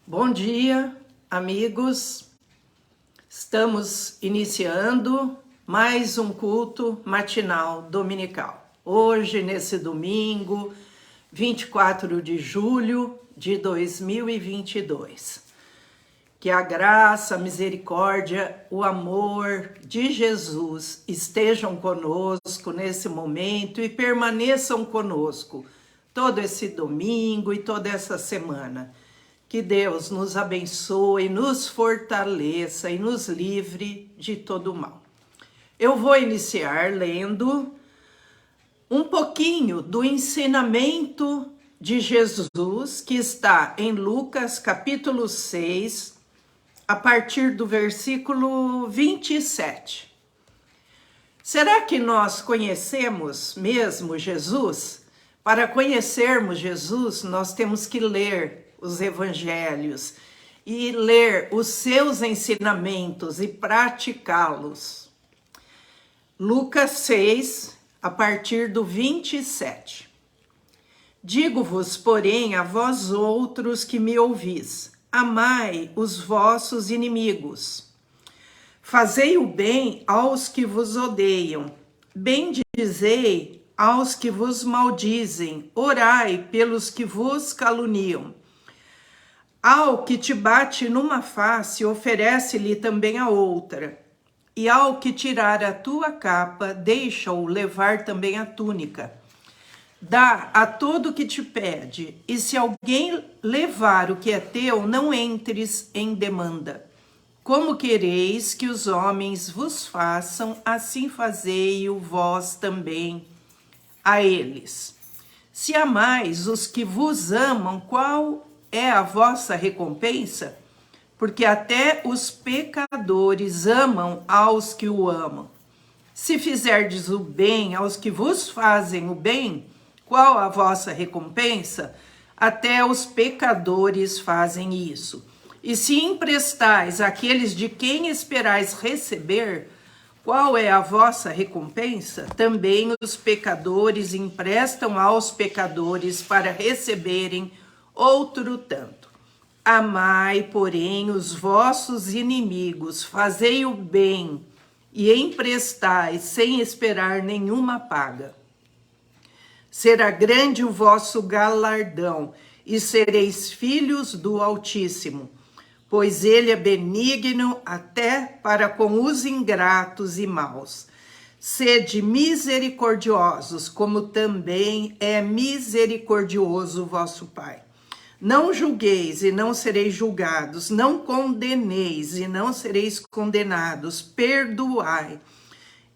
Bom dia, amigos. Estamos iniciando mais um culto matinal dominical. Hoje, nesse domingo, 24 de julho de 2022. Que a graça, a misericórdia, o amor de Jesus estejam conosco nesse momento e permaneçam conosco todo esse domingo e toda essa semana. Que Deus nos abençoe, nos fortaleça e nos livre de todo mal. Eu vou iniciar lendo um pouquinho do ensinamento de Jesus, que está em Lucas capítulo 6, a partir do versículo 27. Será que nós conhecemos mesmo Jesus? Para conhecermos Jesus, nós temos que ler os evangelhos e ler os seus ensinamentos e praticá-los. Lucas 6, a partir do 27. Digo-vos, porém, a vós outros que me ouvis, amai os vossos inimigos. Fazei o bem aos que vos odeiam, bendizei aos que vos maldizem, orai pelos que vos caluniam. Ao que te bate numa face, oferece-lhe também a outra. E ao que tirar a tua capa, deixa-o levar também a túnica. Dá a todo o que te pede, e se alguém levar o que é teu, não entres em demanda. Como quereis que os homens vos façam, assim fazei-o vós também a eles. Se amais os que vos amam, qual é a vossa recompensa? Porque até os pecadores amam aos que o amam. Se fizerdes o bem aos que vos fazem o bem, qual a vossa recompensa? Até os pecadores fazem isso. E se emprestais àqueles de quem esperais receber, qual é a vossa recompensa? Também os pecadores emprestam aos pecadores para receberem outro tanto. Amai, porém, os vossos inimigos, fazei o bem e emprestai sem esperar nenhuma paga. Será grande o vosso galardão e sereis filhos do Altíssimo, pois ele é benigno até para com os ingratos e maus. Sede misericordiosos, como também é misericordioso o vosso Pai. Não julgueis e não sereis julgados, não condeneis e não sereis condenados, perdoai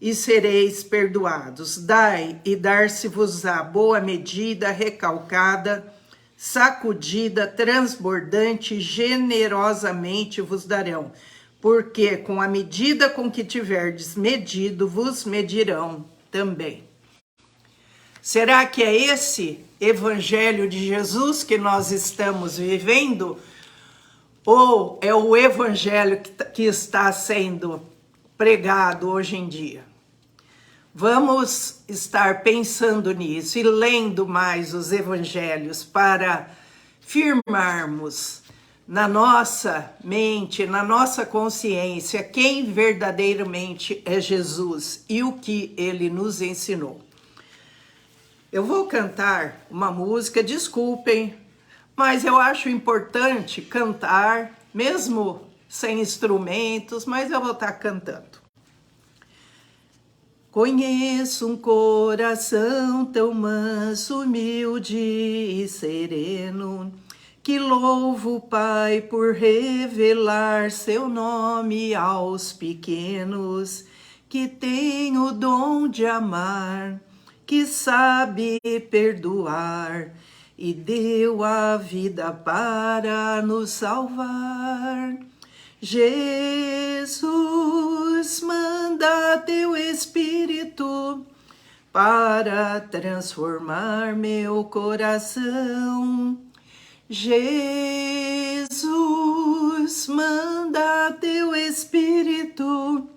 e sereis perdoados, dai e dar-se-vos-á boa medida, recalcada, sacudida, transbordante, generosamente vos darão, porque com a medida com que tiverdes medido, vos medirão também. Será que é esse evangelho de Jesus que nós estamos vivendo? Ou é o evangelho que está sendo pregado hoje em dia? Vamos estar pensando nisso e lendo mais os evangelhos para firmarmos na nossa mente, na nossa consciência, quem verdadeiramente é Jesus e o que ele nos ensinou. Eu vou cantar uma música, desculpem, mas eu acho importante cantar, mesmo sem instrumentos, mas eu vou estar cantando. Conheço um coração tão manso, humilde e sereno, que louvo o Pai por revelar seu nome aos pequenos, que tem o dom de amar, que sabe perdoar e deu a vida para nos salvar. Jesus, manda teu Espírito para transformar meu coração. Jesus, manda teu Espírito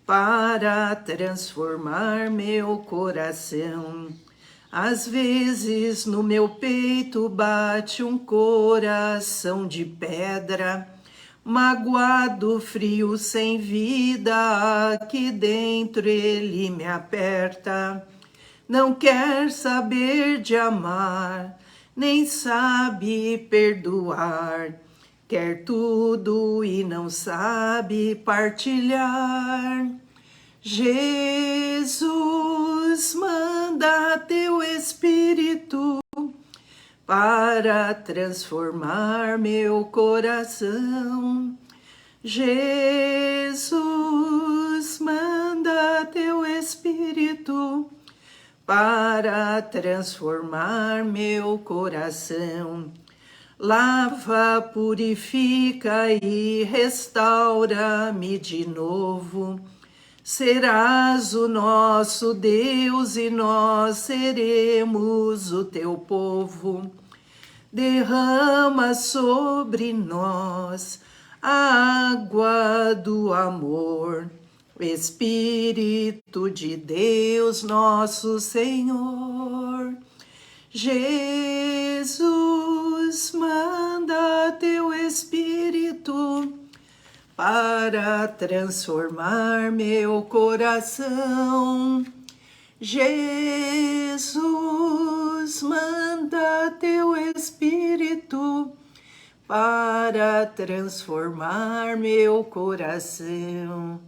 para transformar meu coração. Às vezes no meu peito bate um coração de pedra, magoado, frio, sem vida, aqui dentro ele me aperta. Não quer saber de amar, nem sabe perdoar. Quer tudo e não sabe partilhar. Jesus, manda teu Espírito para transformar meu coração. Jesus, manda teu Espírito para transformar meu coração. Lava, purifica e restaura-me de novo. Serás o nosso Deus e nós seremos o teu povo. Derrama sobre nós a água do amor, Espírito de Deus, nosso Senhor. Jesus, manda teu Espírito para transformar meu coração. Jesus, manda teu Espírito para transformar meu coração.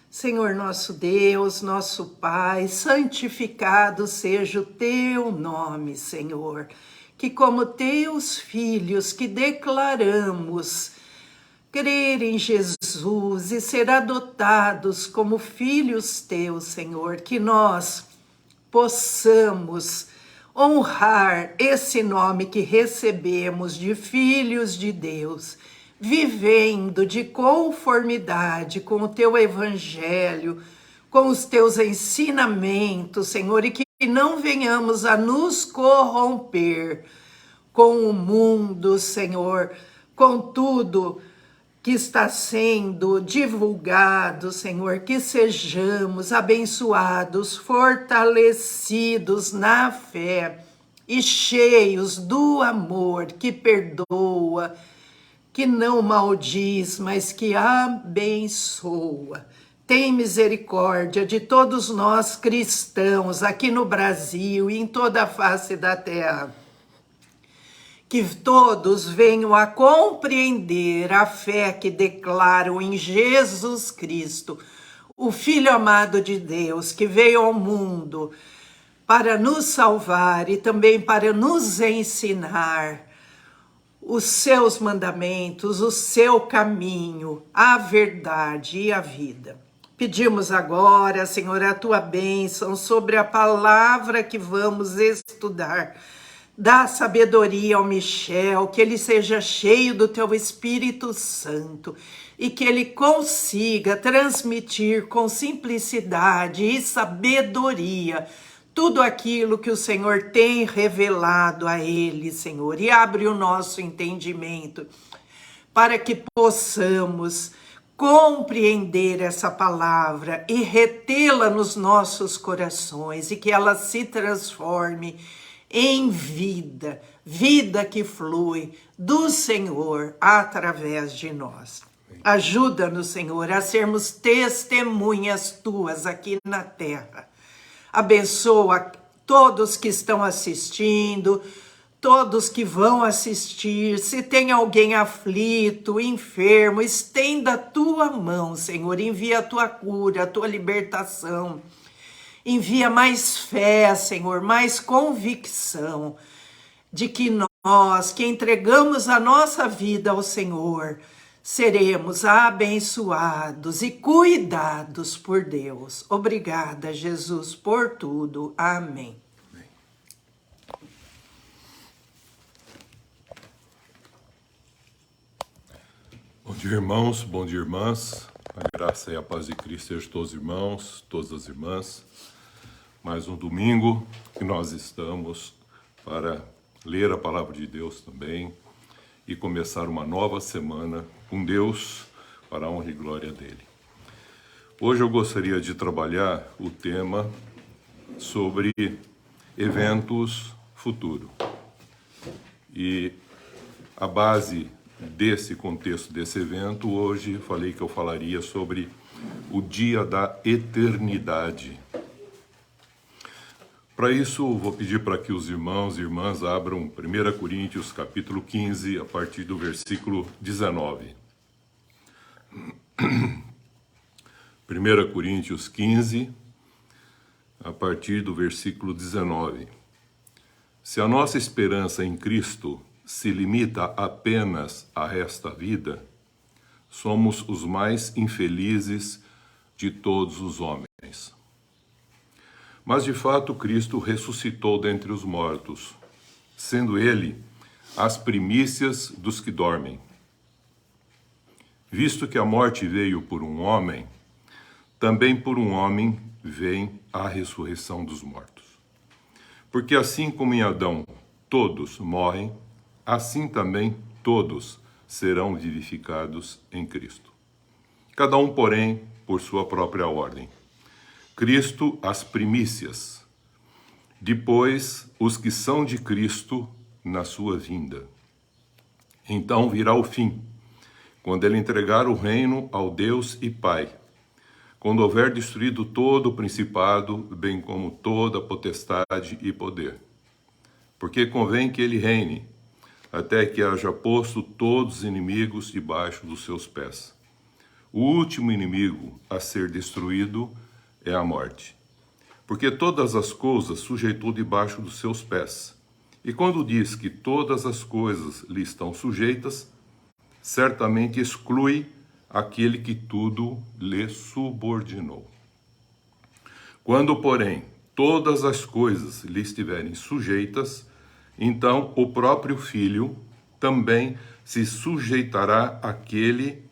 Senhor nosso Deus, nosso Pai, santificado seja o teu nome, Senhor. Que como teus filhos que declaramos crer em Jesus e ser adotados como filhos teus, Senhor, que nós possamos honrar esse nome que recebemos de filhos de Deus, vivendo de conformidade com o teu evangelho, com os teus ensinamentos, Senhor, e que não venhamos a nos corromper com o mundo, Senhor, com tudo que está sendo divulgado, Senhor, que sejamos abençoados, fortalecidos na fé e cheios do amor que perdoa, que não maldiz, mas que abençoa. Tem misericórdia de todos nós cristãos aqui no Brasil e em toda a face da terra. Que todos venham a compreender a fé que declaram em Jesus Cristo, o Filho amado de Deus, que veio ao mundo para nos salvar e também para nos ensinar os seus mandamentos, o seu caminho, a verdade e a vida. Pedimos agora, Senhor, a tua bênção sobre a palavra que vamos estudar. Dá sabedoria ao Michel, que ele seja cheio do teu Espírito Santo e que ele consiga transmitir com simplicidade e sabedoria tudo aquilo que o Senhor tem revelado a ele, Senhor. E abre o nosso entendimento para que possamos compreender essa palavra e retê-la nos nossos corações e que ela se transforme em vida, vida que flui do Senhor através de nós. Ajuda-nos, Senhor, a sermos testemunhas tuas aqui na terra. Abençoa todos que estão assistindo, todos que vão assistir. Se tem alguém aflito, enfermo, estenda a tua mão, Senhor. Envia a tua cura, a tua libertação. Envia mais fé, Senhor, mais convicção de que nós, que entregamos a nossa vida ao Senhor, seremos abençoados e cuidados por Deus. Obrigada, Jesus, por tudo. Amém. Bom dia, irmãos, bom dia, irmãs. A graça e a paz de Cristo sejam todos os irmãos, todas as irmãs. Mais um domingo que nós estamos para ler a palavra de Deus também e começar uma nova semana com Deus para a honra e glória dele. Hoje eu gostaria de trabalhar o tema sobre eventos futuros. E a base desse contexto, desse evento, hoje falei que eu falaria sobre o dia da eternidade. Para isso, vou pedir para que os irmãos e irmãs abram 1 Coríntios capítulo 15, a partir do versículo 19. 1 Coríntios 15, a partir do versículo 19. Se a nossa esperança em Cristo se limita apenas a esta vida, somos os mais infelizes de todos os homens. Mas de fato Cristo ressuscitou dentre os mortos, sendo Ele as primícias dos que dormem. Visto que a morte veio por um homem, também por um homem vem a ressurreição dos mortos. Porque assim como em Adão todos morrem, assim também todos serão vivificados em Cristo. Cada um, porém, por sua própria ordem. Cristo as primícias, depois os que são de Cristo na sua vinda. Então virá o fim, quando ele entregar o reino ao Deus e Pai, quando houver destruído todo o principado, bem como toda potestade e poder. Porque convém que ele reine, até que haja posto todos os inimigos debaixo dos seus pés. O último inimigo a ser destruído é a morte. Porque todas as coisas sujeitou debaixo dos seus pés. E quando diz que todas as coisas lhe estão sujeitas, certamente exclui aquele que tudo lhe subordinou. Quando, porém, todas as coisas lhe estiverem sujeitas, então o próprio Filho também se sujeitará àquele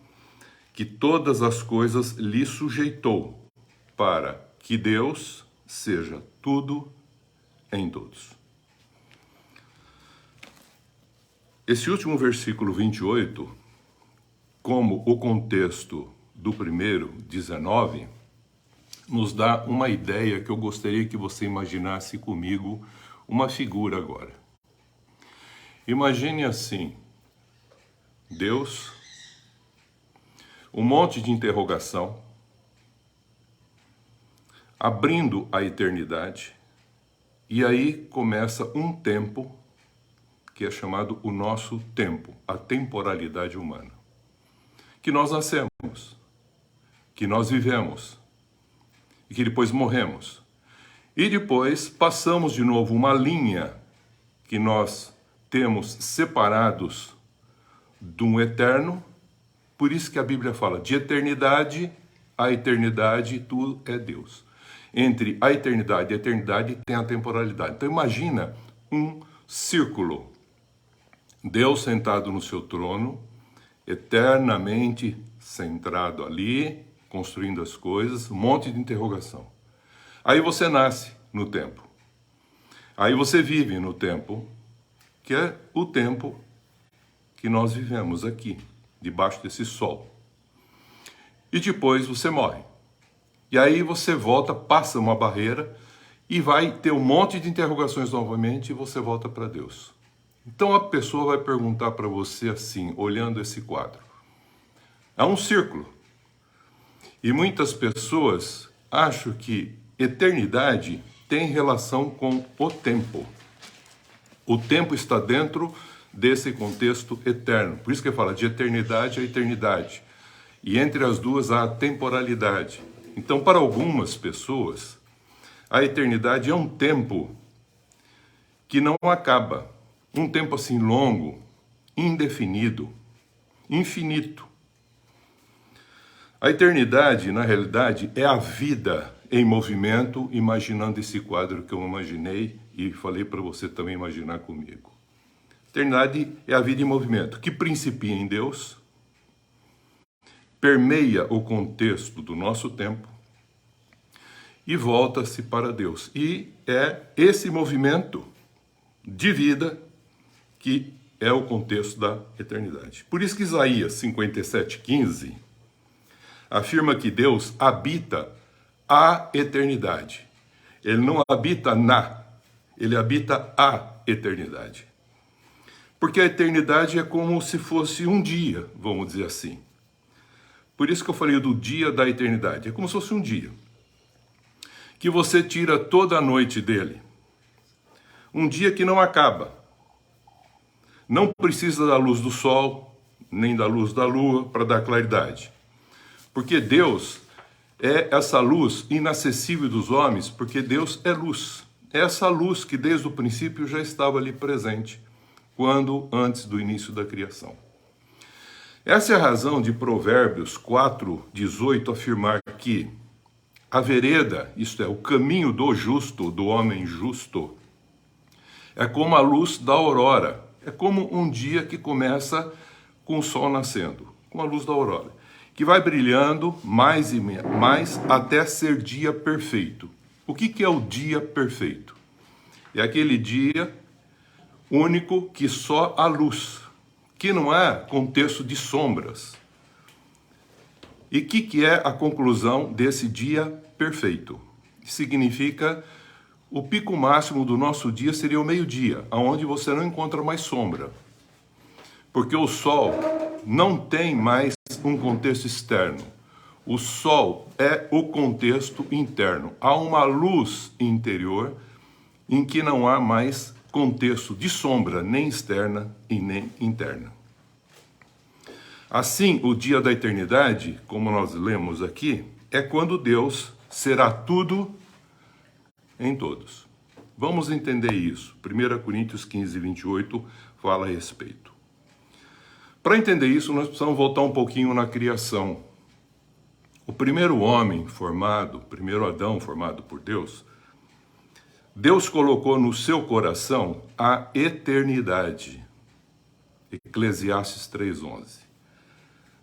que todas as coisas lhe sujeitou, para que Deus seja tudo em todos. Esse último versículo 28, como o contexto do primeiro 19, nos dá uma ideia que eu gostaria que você imaginasse comigo uma figura agora. Imagine assim, Deus, um monte de interrogação, abrindo a eternidade, e aí começa um tempo que é chamado o nosso tempo, a temporalidade humana. Que nós nascemos, que nós vivemos, e que depois morremos. E depois passamos de novo uma linha que nós temos separados de um eterno, por isso que a Bíblia fala de eternidade a eternidade, tudo é Deus. Entre a eternidade e a eternidade tem a temporalidade. Então imagina um círculo, Deus sentado no seu trono, eternamente centrado ali, construindo as coisas, um monte de interrogação. Aí você nasce no tempo. Aí você vive no tempo, que é o tempo que nós vivemos aqui, debaixo desse sol. E depois você morre. E aí você volta, passa uma barreira e vai ter um monte de interrogações novamente e você volta para Deus. Então a pessoa vai perguntar para você assim, olhando esse quadro. É um círculo. E muitas pessoas acham que eternidade tem relação com o tempo. O tempo está dentro desse contexto eterno. Por isso que fala de eternidade a eternidade. E entre as duas há a temporalidade. Então, para algumas pessoas, a eternidade é um tempo que não acaba. Um tempo assim longo, indefinido, infinito. A eternidade, na realidade, é a vida em movimento, imaginando esse quadro que eu imaginei e falei para você também imaginar comigo. Eternidade é a vida em movimento, que principia em Deus, permeia o contexto do nosso tempo e volta-se para Deus. E é esse movimento de vida que é o contexto da eternidade. Por isso que Isaías 57:15 afirma que Deus habita a eternidade. Ele não habita na Ele habita a eternidade. Porque a eternidade é como se fosse um dia, vamos dizer assim. Por isso que eu falei do dia da eternidade. É como se fosse um dia. Que você tira toda a noite dele. Um dia que não acaba. Não precisa da luz do sol, nem da luz da lua para dar claridade. Porque Deus é essa luz inacessível dos homens, porque Deus é luz. É essa luz que desde o princípio já estava ali presente, quando antes do início da criação. Essa é a razão de Provérbios 4:18 afirmar que a vereda, isto é, o caminho do justo, do homem justo, é como a luz da aurora. É como um dia que começa com o sol nascendo, com a luz da aurora, que vai brilhando mais e mais até ser dia perfeito. O que é o dia perfeito? É aquele dia único que só a luz, que não é contexto de sombras. E o que é a conclusão desse dia perfeito? Significa o pico máximo do nosso dia seria o meio-dia, onde você não encontra mais sombra. Porque o sol não tem mais um contexto externo. O sol é o contexto interno. Há uma luz interior em que não há mais contexto de sombra, nem externa e nem interna. Assim, o dia da eternidade, como nós lemos aqui, é quando Deus será tudo em todos. Vamos entender isso. 1 Coríntios 15:28 fala a respeito. Para entender isso, nós precisamos voltar um pouquinho na criação. O primeiro homem formado, o primeiro Adão formado por Deus, Deus colocou no seu coração a eternidade. Eclesiastes 3:11.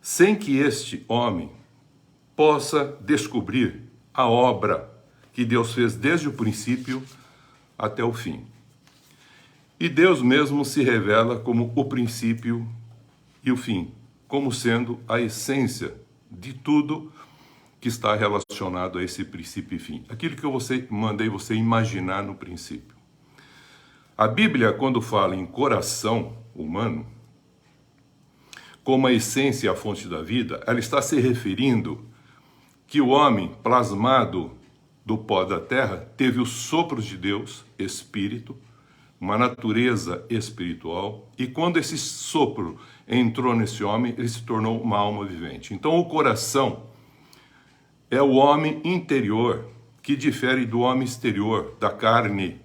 Sem que este homem possa descobrir a obra que Deus fez desde o princípio até o fim. E Deus mesmo se revela como o princípio e o fim, como sendo a essência de tudo que está relacionado a esse princípio e fim. Aquilo que eu mandei você imaginar no princípio. A Bíblia, quando fala em coração humano, como a essência e a fonte da vida, ela está se referindo que o homem plasmado do pó da terra teve os sopros de Deus, espírito, uma natureza espiritual, e quando esse sopro entrou nesse homem, ele se tornou uma alma vivente. Então o coração é o homem interior, que difere do homem exterior, da carne,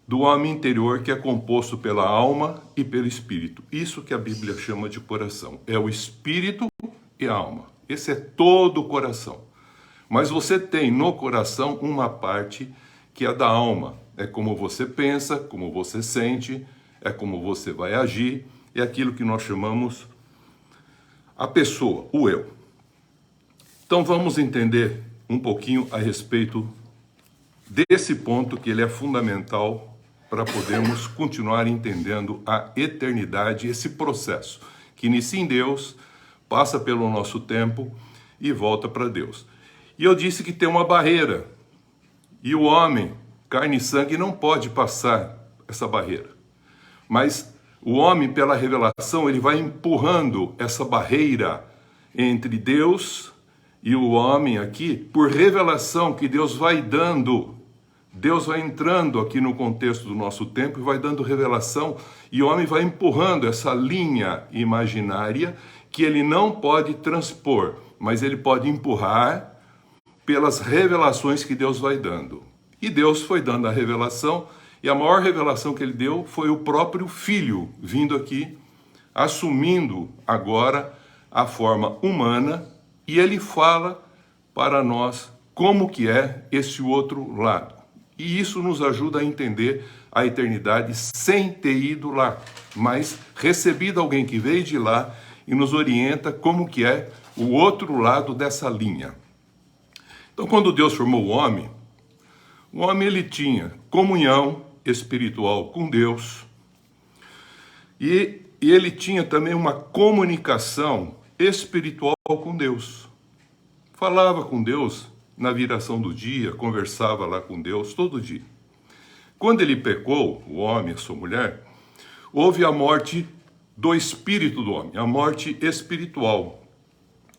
do homem interior que é composto pela alma e pelo espírito. Isso que a Bíblia chama de coração. É o espírito e a alma. Esse é todo o coração. Mas você tem no coração uma parte que é da alma. É como você pensa, como você sente, é como você vai agir. É aquilo que nós chamamos a pessoa, o eu. Então vamos entender um pouquinho a respeito desse ponto, que ele é fundamental para podermos continuar entendendo a eternidade, esse processo que inicia em Deus, passa pelo nosso tempo e volta para Deus. E eu disse que tem uma barreira, e o homem, carne e sangue, não pode passar essa barreira. Mas o homem, pela revelação, ele vai empurrando essa barreira entre Deus e o homem aqui, por revelação que Deus vai dando. Deus vai entrando aqui no contexto do nosso tempo e vai dando revelação, e o homem vai empurrando essa linha imaginária que ele não pode transpor, mas ele pode empurrar pelas revelações que Deus vai dando. E Deus foi dando a revelação, e a maior revelação que ele deu foi o próprio Filho, vindo aqui, assumindo agora a forma humana, e ele fala para nós como que é esse outro lado. E isso nos ajuda a entender a eternidade sem ter ido lá, mas recebido alguém que veio de lá e nos orienta como que é o outro lado dessa linha. Então, quando Deus formou o homem ele tinha comunhão espiritual com Deus e ele tinha também uma comunicação espiritual com Deus. Falava com Deus na viração do dia, conversava lá com Deus todo dia. quando ele pecou, o homem, a sua mulher, houve a morte do espírito do homem, a morte espiritual.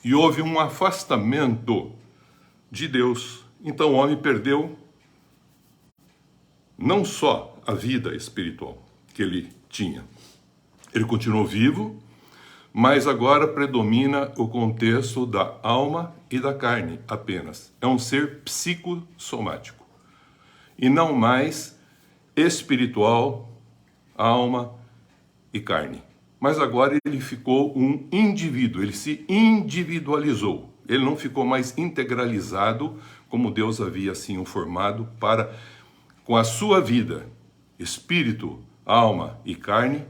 E houve um afastamento de Deus. Então o homem perdeu não só a vida espiritual que ele tinha. Ele continuou vivo, mas agora predomina o contexto da alma e da carne apenas. É um ser psicossomático e não mais espiritual, alma e carne. Mas agora ele ficou um indivíduo, ele se individualizou. Ele não ficou mais integralizado como Deus havia assim o formado para, com a sua vida, espírito, alma e carne.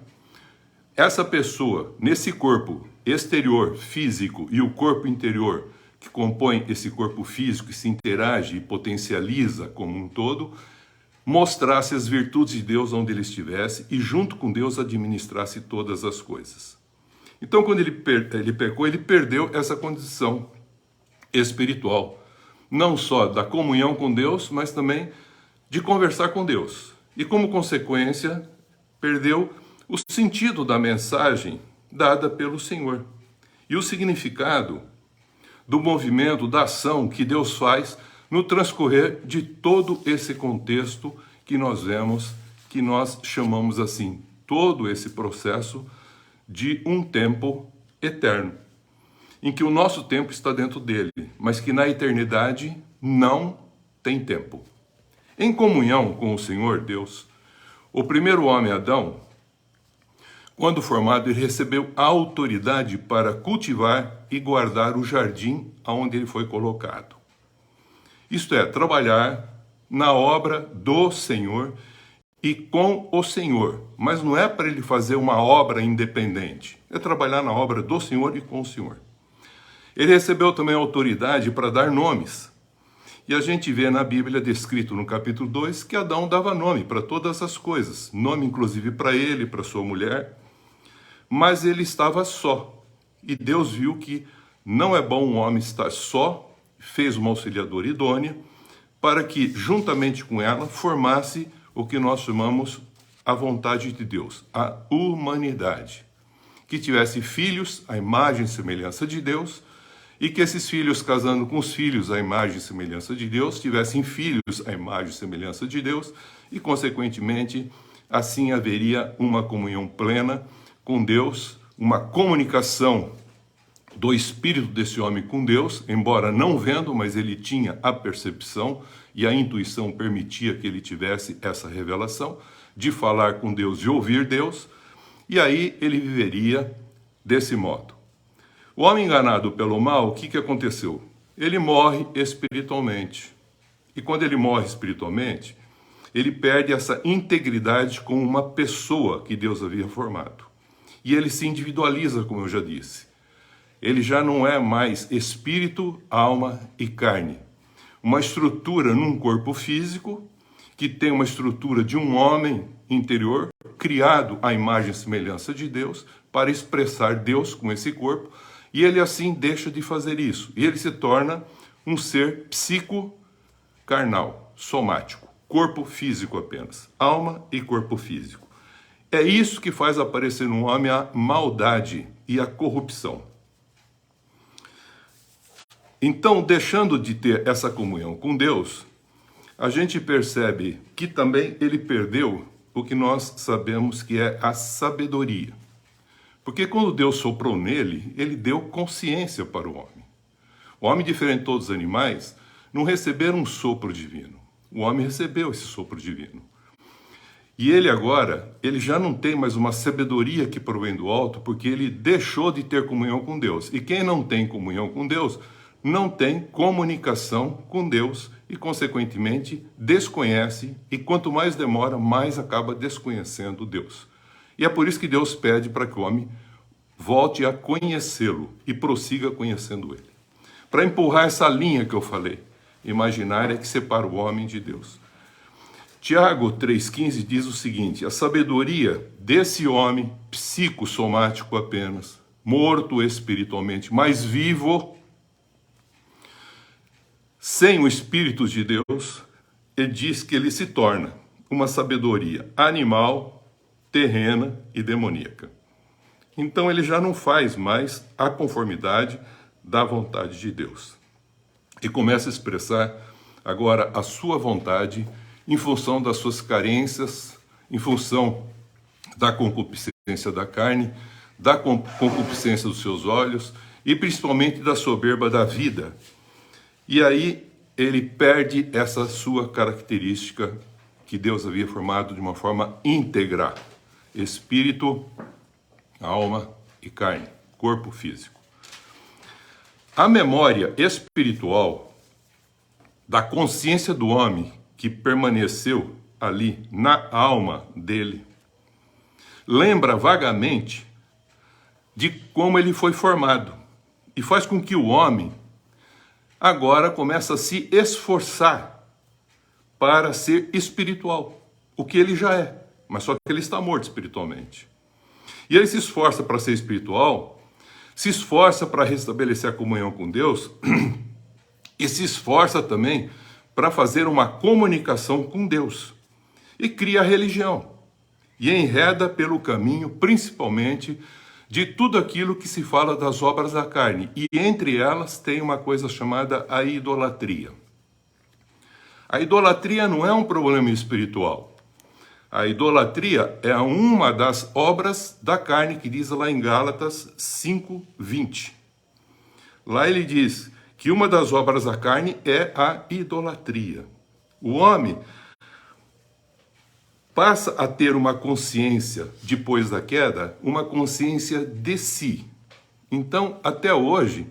Essa pessoa, nesse corpo exterior, físico, e o corpo interior, que compõe esse corpo físico, que se interage e potencializa como um todo, mostrasse as virtudes de Deus onde ele estivesse e junto com Deus administrasse todas as coisas. Então quando ele pecou, ele perdeu essa condição espiritual, não só da comunhão com Deus, mas também de conversar com Deus. E como consequência, perdeu o sentido da mensagem dada pelo Senhor e o significado do movimento, da ação que Deus faz no transcorrer de todo esse contexto que nós vemos, que nós chamamos assim, todo esse processo de um tempo eterno, em que o nosso tempo está dentro dele, mas que na eternidade não tem tempo. Em comunhão com o Senhor Deus, o primeiro homem, Adão, quando formado, ele recebeu a autoridade para cultivar e guardar o jardim aonde ele foi colocado. Isto é, trabalhar na obra do Senhor e com o Senhor. Mas não é para ele fazer uma obra independente. É trabalhar na obra do Senhor e com o Senhor. Ele recebeu também a autoridade para dar nomes. E a gente vê na Bíblia descrito no capítulo 2 que Adão dava nome para todas as coisas. Nome inclusive para ele, para sua mulher. Mas ele estava só. E Deus viu que não é bom um homem estar só, fez uma auxiliadora idônea, para que, juntamente com ela, formasse o que nós chamamos a vontade de Deus, a humanidade. Que tivesse filhos à imagem e semelhança de Deus, e que esses filhos, casando com os filhos à imagem e semelhança de Deus, tivessem filhos à imagem e semelhança de Deus, e, consequentemente, assim haveria uma comunhão plena com Deus, uma comunicação do espírito desse homem com Deus, embora não vendo, mas ele tinha a percepção e a intuição permitia que ele tivesse essa revelação de falar com Deus e ouvir Deus, e aí ele viveria desse modo. O homem enganado pelo mal, o que aconteceu? Ele morre espiritualmente. E quando ele morre espiritualmente, ele perde essa integridade com uma pessoa que Deus havia formado. E ele se individualiza, como eu já disse. Ele já não é mais espírito, alma e carne. Uma estrutura num corpo físico, que tem uma estrutura de um homem interior, criado à imagem e semelhança de Deus, para expressar Deus com esse corpo, e ele assim deixa de fazer isso. E ele se torna um ser psico-carnal, somático, corpo físico apenas, alma e corpo físico. É isso que faz aparecer no homem a maldade e a corrupção. Então, deixando de ter essa comunhão com Deus, a gente percebe que também ele perdeu o que nós sabemos que é a sabedoria. Porque quando Deus soprou nele, ele deu consciência para o homem. O homem, diferente de todos os animais, não receberam um sopro divino. O homem recebeu esse sopro divino. E ele agora, ele já não tem mais uma sabedoria que provém do alto, porque ele deixou de ter comunhão com Deus. E quem não tem comunhão com Deus, não tem comunicação com Deus e, consequentemente, desconhece. E quanto mais demora, mais acaba desconhecendo Deus. E é por isso que Deus pede para que o homem volte a conhecê-lo e prossiga conhecendo ele. Para empurrar essa linha que eu falei, imaginária que separa o homem de Deus. Tiago 3,15 diz o seguinte: a sabedoria desse homem psicossomático apenas, morto espiritualmente, mas vivo, sem o Espírito de Deus, ele diz que ele se torna uma sabedoria animal, terrena e demoníaca. Então ele já não faz mais a conformidade da vontade de Deus. E começa a expressar agora a sua vontade em função das suas carências, em função da concupiscência da carne, da concupiscência dos seus olhos e principalmente da soberba da vida. E aí ele perde essa sua característica que Deus havia formado de uma forma íntegra: espírito, alma e carne, corpo físico. A memória espiritual da consciência do homem que permaneceu ali na alma dele lembra vagamente de como ele foi formado e faz com que o homem agora comece a se esforçar para ser espiritual, o que ele já é, mas só que ele está morto espiritualmente. E ele se esforça para ser espiritual, se esforça para restabelecer a comunhão com Deus e se esforça também para fazer uma comunicação com Deus. E cria a religião. E enreda pelo caminho, principalmente, de tudo aquilo que se fala das obras da carne. E entre elas tem uma coisa chamada a idolatria. A idolatria não é um problema espiritual. A idolatria é uma das obras da carne, que diz lá em Gálatas 5:20. Lá ele diz que uma das obras da carne é a idolatria. O homem passa a ter uma consciência, depois da queda, uma consciência de si. Então, até hoje,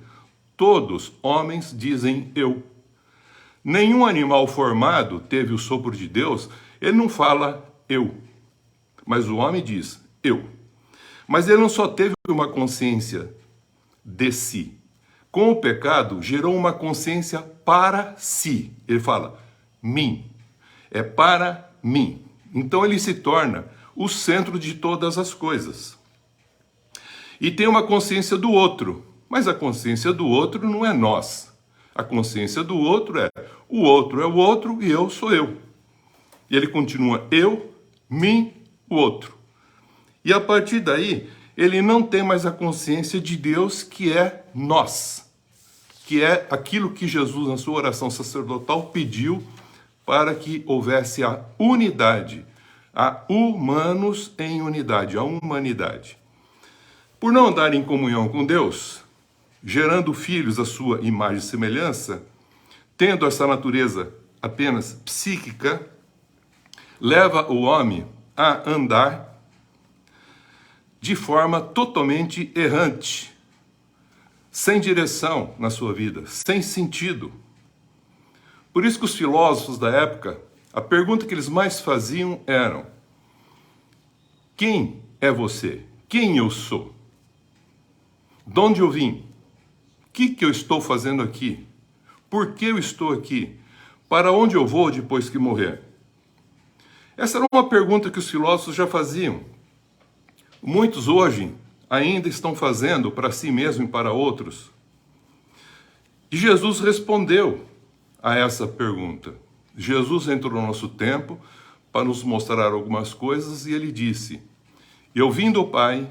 todos homens dizem eu. Nenhum animal formado teve o sopro de Deus, ele não fala eu, mas o homem diz eu. Mas ele não só teve uma consciência de si. Com o pecado, gerou uma consciência para si. Ele fala mim, é para mim. Então ele se torna o centro de todas as coisas. E tem uma consciência do outro, mas a consciência do outro não é nós. A consciência do outro é o outro e eu sou eu. E ele continua eu, mim, o outro. E a partir daí, ele não tem mais a consciência de Deus, que é nós, que é aquilo que Jesus, na sua oração sacerdotal, pediu para que houvesse a unidade, a humanos em unidade, a humanidade. Por não andar em comunhão com Deus, gerando filhos à sua imagem e semelhança, tendo essa natureza apenas psíquica, leva o homem a andar de forma totalmente errante, sem direção na sua vida, sem sentido. Por isso que os filósofos da época, a pergunta que eles mais faziam eram: quem é você? Quem eu sou? De onde eu vim? O que eu estou fazendo aqui? Por que eu estou aqui? Para onde eu vou depois que morrer? Essa era uma pergunta que os filósofos já faziam. Muitos hoje ainda estão fazendo para si mesmo e para outros. E Jesus respondeu a essa pergunta. Jesus entrou no nosso tempo para nos mostrar algumas coisas e ele disse: eu vim do Pai,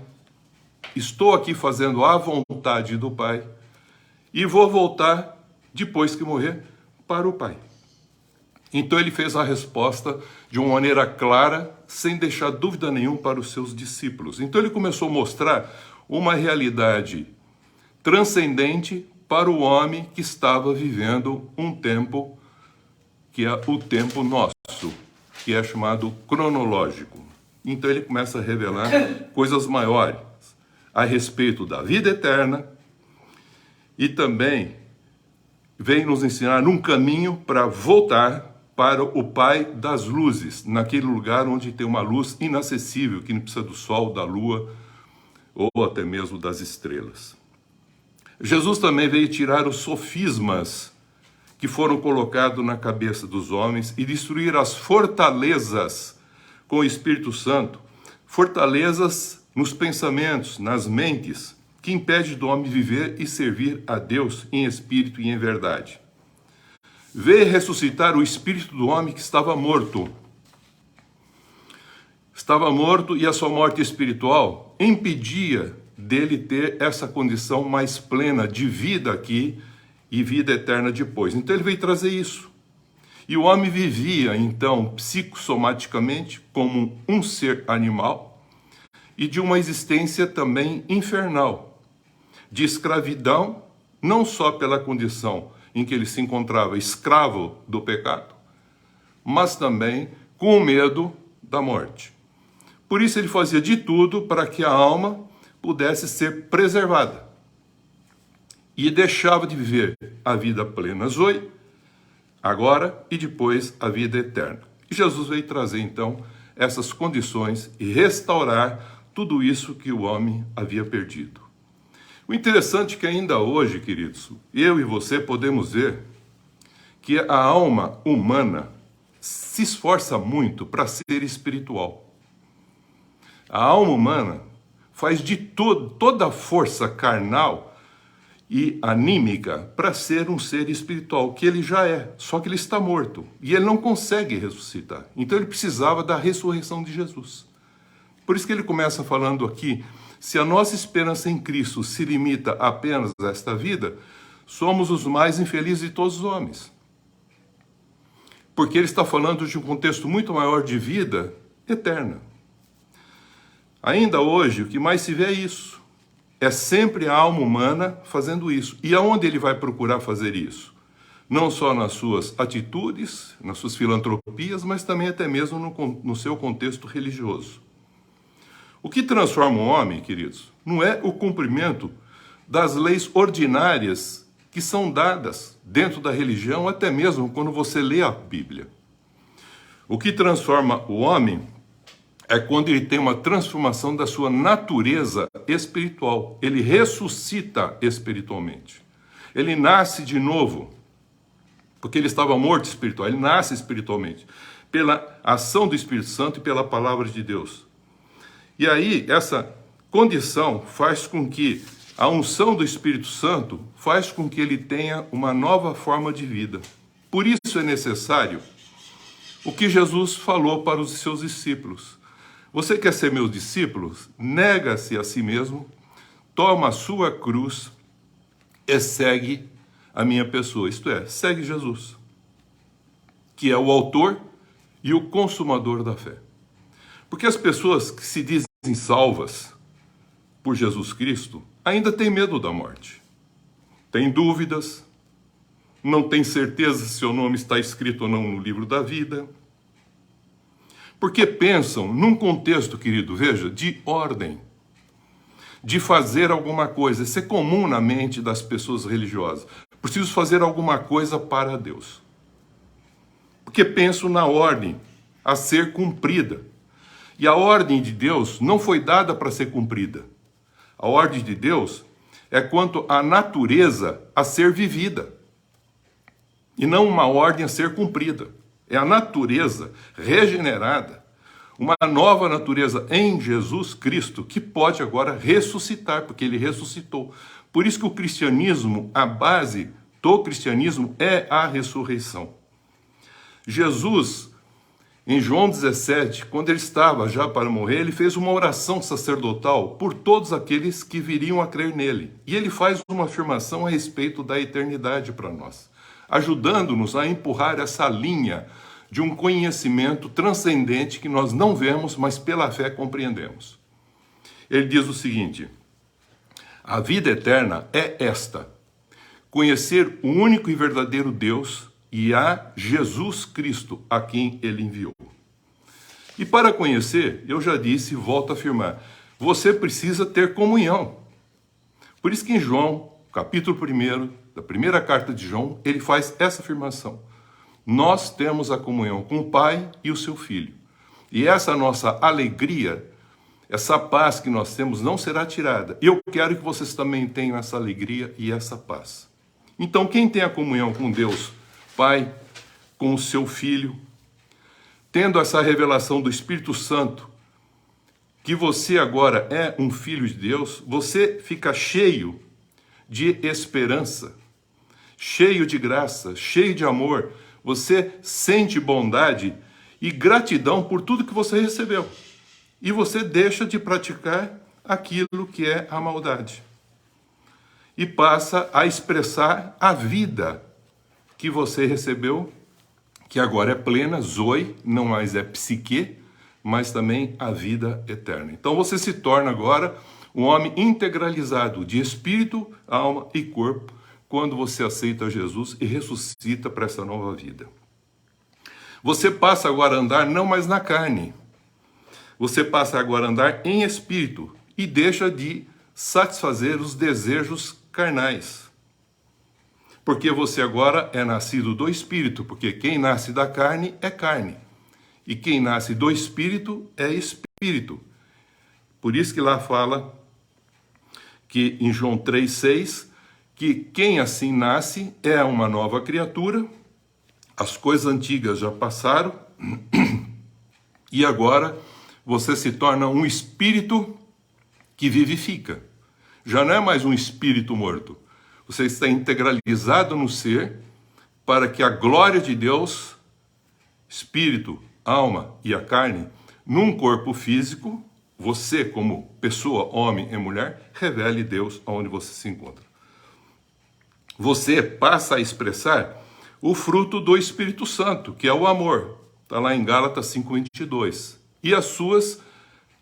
estou aqui fazendo a vontade do Pai e vou voltar depois que morrer para o Pai. Então ele fez a resposta de uma maneira clara, sem deixar dúvida nenhuma para os seus discípulos. Então ele começou a mostrar uma realidade transcendente para o homem que estava vivendo um tempo que é o tempo nosso, que é chamado cronológico. Então ele começa a revelar coisas maiores a respeito da vida eterna e também vem nos ensinar um caminho para voltar para o Pai das luzes, naquele lugar onde tem uma luz inacessível, que não precisa do sol, da lua ou até mesmo das estrelas. Jesus também veio tirar os sofismas que foram colocados na cabeça dos homens e destruir as fortalezas com o Espírito Santo, fortalezas nos pensamentos, nas mentes, que impede do homem viver e servir a Deus em espírito e em verdade. Veio ressuscitar o espírito do homem que estava morto. Estava morto e a sua morte espiritual impedia dele ter essa condição mais plena de vida aqui e vida eterna depois. Então ele veio trazer isso. E o homem vivia, então, psicossomaticamente, como um ser animal e de uma existência também infernal, de escravidão, não só pela condição em que ele se encontrava escravo do pecado, mas também com o medo da morte. Por isso ele fazia de tudo para que a alma pudesse ser preservada. E deixava de viver a vida plena zoe, agora e depois a vida eterna. E Jesus veio trazer então essas condições e restaurar tudo isso que o homem havia perdido. O interessante é que ainda hoje, queridos, eu e você podemos ver que a alma humana se esforça muito para ser espiritual. A alma humana faz de toda a força carnal e anímica para ser um ser espiritual, que ele já é, só que ele está morto e ele não consegue ressuscitar. Então ele precisava da ressurreição de Jesus. Por isso que ele começa falando aqui, se a nossa esperança em Cristo se limita apenas a esta vida, somos os mais infelizes de todos os homens. Porque ele está falando de um contexto muito maior de vida eterna. Ainda hoje, o que mais se vê é isso. É sempre a alma humana fazendo isso. E aonde ele vai procurar fazer isso? Não só nas suas atitudes, nas suas filantropias, mas também até mesmo no seu contexto religioso. O que transforma o homem, queridos, não é o cumprimento das leis ordinárias que são dadas dentro da religião, até mesmo quando você lê a Bíblia. O que transforma o homem é quando ele tem uma transformação da sua natureza espiritual. Ele ressuscita espiritualmente. Ele nasce de novo, porque ele estava morto espiritual. Ele nasce espiritualmente, pela ação do Espírito Santo e pela palavra de Deus. E aí, essa condição faz com que a unção do Espírito Santo faz com que ele tenha uma nova forma de vida. Por isso é necessário o que Jesus falou para os seus discípulos. Você quer ser meus discípulos? Nega-se a si mesmo, toma a sua cruz e segue a minha pessoa. Isto é, segue Jesus, que é o autor e o consumador da fé. Porque as pessoas que se dizem salvas por Jesus Cristo ainda têm medo da morte. Têm dúvidas, não têm certeza se o nome está escrito ou não no livro da vida. Porque pensam num contexto, querido, veja, de ordem, de fazer alguma coisa. Isso é comum na mente das pessoas religiosas. Preciso fazer alguma coisa para Deus. Porque pensam na ordem a ser cumprida. E a ordem de Deus não foi dada para ser cumprida. A ordem de Deus é quanto à natureza a ser vivida. E não uma ordem a ser cumprida. É a natureza regenerada, uma nova natureza em Jesus Cristo, que pode agora ressuscitar, porque ele ressuscitou. Por isso que o cristianismo, a base do cristianismo é a ressurreição. Jesus, em João 17, quando ele estava já para morrer, ele fez uma oração sacerdotal por todos aqueles que viriam a crer nele. E ele faz uma afirmação a respeito da eternidade para nós, ajudando-nos a empurrar essa linha de um conhecimento transcendente que nós não vemos, mas pela fé compreendemos. Ele diz o seguinte: a vida eterna é esta, conhecer o único e verdadeiro Deus e a Jesus Cristo, a quem ele enviou. E para conhecer, eu já disse e volto a afirmar, você precisa ter comunhão. Por isso que em João, capítulo 1, da primeira carta de João, ele faz essa afirmação. Nós temos a comunhão com o Pai e o seu Filho. E essa nossa alegria, essa paz que nós temos não será tirada. E eu quero que vocês também tenham essa alegria e essa paz. Então, quem tem a comunhão com Deus, Pai, com o seu Filho, tendo essa revelação do Espírito Santo, que você agora é um filho de Deus, você fica cheio de esperança, cheio de graça, cheio de amor. Você sente bondade e gratidão por tudo que você recebeu. e você deixa de praticar aquilo que é a maldade. E passa a expressar a vida que você recebeu, que agora é plena, zoe, não mais é psique, mas também a vida eterna. Então você se torna agora um homem integralizado de espírito, alma e corpo, quando você aceita Jesus e ressuscita para essa nova vida. Você passa agora a andar não mais na carne, você passa agora a andar em espírito e deixa de satisfazer os desejos carnais. Porque você agora é nascido do espírito, porque quem nasce da carne é carne. E quem nasce do espírito é espírito. Por isso que lá fala que em João 3,6, que quem assim nasce é uma nova criatura, as coisas antigas já passaram, e agora você se torna um espírito que vivifica. Já não é mais um espírito morto. Você está integralizado no ser para que a glória de Deus, espírito, alma e a carne, num corpo físico, você como pessoa, homem e mulher, revele Deus onde você se encontra. Você passa a expressar o fruto do Espírito Santo, que é o amor. Está lá em Gálatas 5:22. E as suas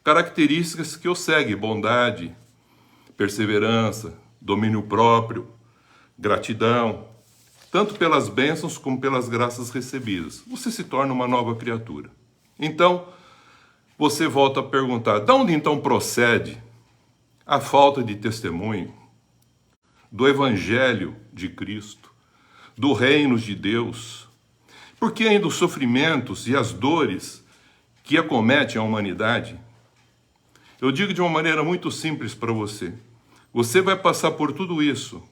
características que o seguem: bondade, perseverança, domínio próprio, gratidão, tanto pelas bênçãos como pelas graças recebidas. Você se torna uma nova criatura. Então, você volta a perguntar, de onde então procede a falta de testemunho do Evangelho de Cristo, do reino de Deus? Por que ainda os sofrimentos e as dores que acometem a humanidade? Eu digo de uma maneira muito simples para você. Você vai passar por tudo isso,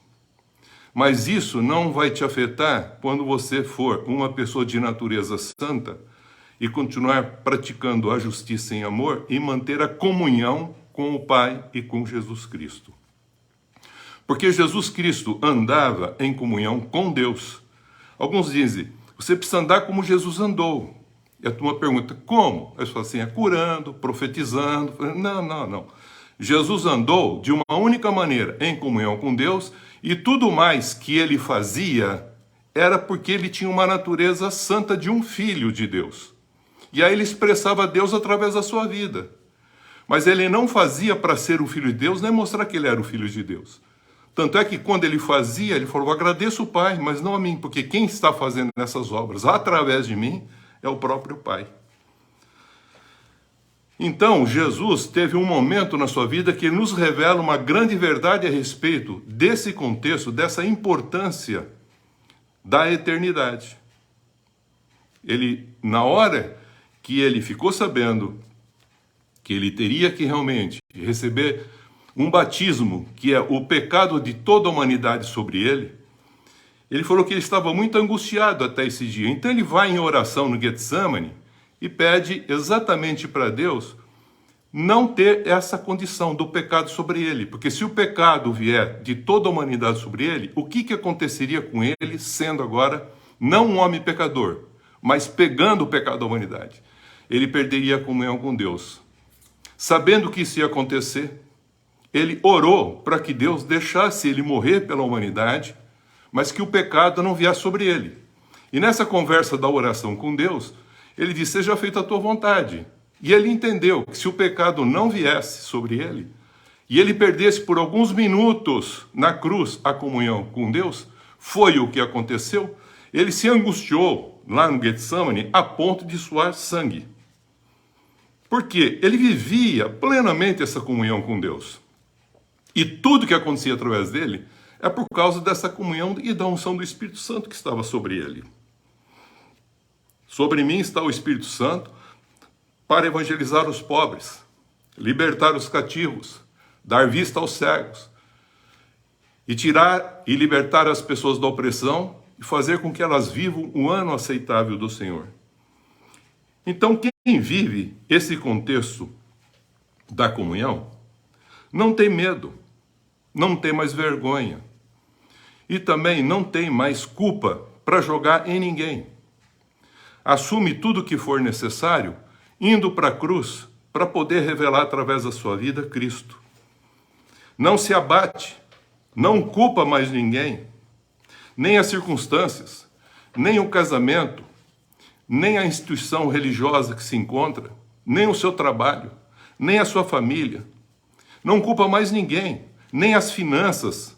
mas isso não vai te afetar quando você for uma pessoa de natureza santa e continuar praticando a justiça em amor e manter a comunhão com o Pai e com Jesus Cristo. Porque Jesus Cristo andava em comunhão com Deus. Alguns dizem, você precisa andar como Jesus andou. E a turma pergunta, como? Eu falo assim, é curando, profetizando. Não. Jesus andou de uma única maneira, em comunhão com Deus, e tudo mais que ele fazia era porque ele tinha uma natureza santa de um filho de Deus. E aí ele expressava Deus através da sua vida. Mas ele não fazia para ser o filho de Deus, nem mostrar que ele era o filho de Deus. Tanto é que quando ele fazia, ele falou, agradeço o Pai, mas não a mim, porque quem está fazendo essas obras através de mim é o próprio Pai. Então, Jesus teve um momento na sua vida que nos revela uma grande verdade a respeito desse contexto, dessa importância da eternidade. Ele, na hora que ele ficou sabendo que ele teria que realmente receber um batismo, que é o pecado de toda a humanidade sobre ele, ele falou que ele estava muito angustiado até esse dia. Então ele vai em oração no Getsemane e pede exatamente para Deus não ter essa condição do pecado sobre ele. Porque se o pecado vier de toda a humanidade sobre ele, o que aconteceria com ele sendo agora não um homem pecador, mas pegando o pecado da humanidade? Ele perderia a comunhão com Deus. Sabendo que isso ia acontecer, ele orou para que Deus deixasse ele morrer pela humanidade, mas que o pecado não viesse sobre ele. E nessa conversa da oração com Deus, ele disse, seja feita a tua vontade. E ele entendeu que se o pecado não viesse sobre ele, e ele perdesse por alguns minutos na cruz a comunhão com Deus, foi o que aconteceu, ele se angustiou lá no Getsemane a ponto de suar sangue. Porque ele vivia plenamente essa comunhão com Deus. E tudo que acontecia através dele é por causa dessa comunhão e da unção do Espírito Santo que estava sobre ele. Sobre mim está o Espírito Santo para evangelizar os pobres, libertar os cativos, dar vista aos cegos, e tirar e libertar as pessoas da opressão e fazer com que elas vivam o ano aceitável do Senhor. Então, quem vive esse contexto da comunhão não tem medo, não tem mais vergonha e também não tem mais culpa para jogar em ninguém. Assume tudo o que for necessário, indo para a cruz para poder revelar através da sua vida Cristo. Não se abate, não culpa mais ninguém, nem as circunstâncias, nem o casamento, nem a instituição religiosa que se encontra, nem o seu trabalho, nem a sua família. Não culpa mais ninguém, nem as finanças,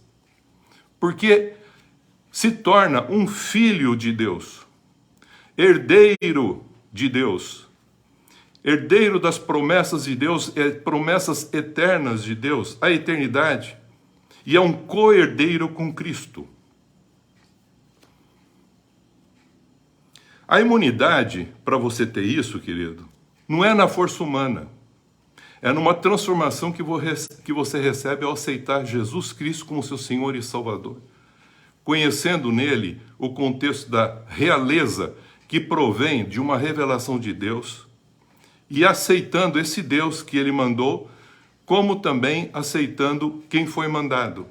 porque se torna um filho de Deus, herdeiro de Deus, herdeiro das promessas de Deus, promessas eternas de Deus, a eternidade, e é um co-herdeiro com Cristo. A imunidade, para você ter isso, querido, não é na força humana, é numa transformação que você recebe ao aceitar Jesus Cristo como seu Senhor e Salvador, conhecendo nele o contexto da realeza que provém de uma revelação de Deus e aceitando esse Deus que ele mandou, como também aceitando quem foi mandado.